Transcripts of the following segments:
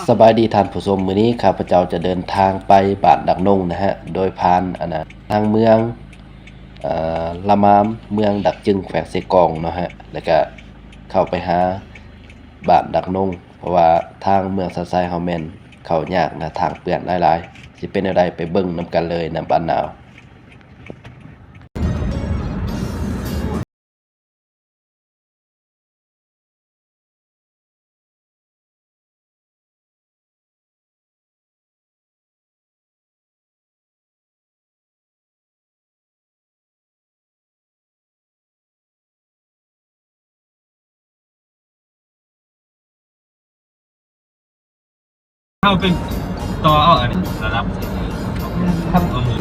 สบายดีท่านผู้ชมมื้อนี้ข้าพเจ้าจะเดินทางไปบ้านดักนงนะฮะโดยผ่านทางเมืองละมามเมืองดักจึงแขวงเสกองเนาะฮะแล้วก็เข้าไปหาบ้านดักนงเพราะว่าทางเมืองสันทรายเฮาแม่นเข้ายากนะทางเปื้อนหลายๆสิเป็นแนวใดไปเบิ่งนํกันเลยบ้านนาวเข้าเป็นต่อเอาอันนี้ระดับครับเอามือ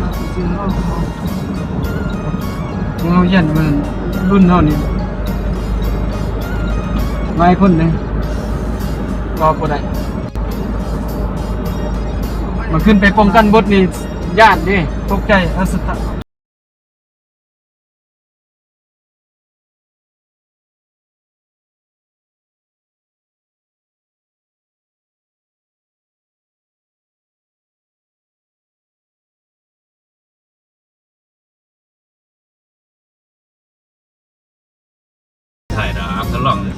เราเย็นมันรุ่นเท่านี้หลายคนเลยรอบ่ได้มาขึ้นไปป้องกันบทนี่ญาติดิตกใจอสตะถ่ายดาวทดลองเลย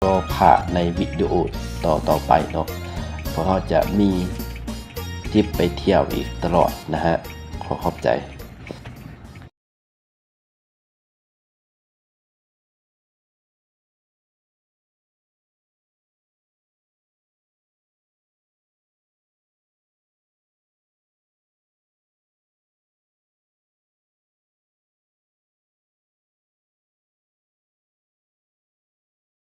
ก็ผ่านในวิดีโอต่อไปเนาะเพราะเขาจะมีทริปไปเที่ยวอีกตลอดนะฮะขอขอบใจ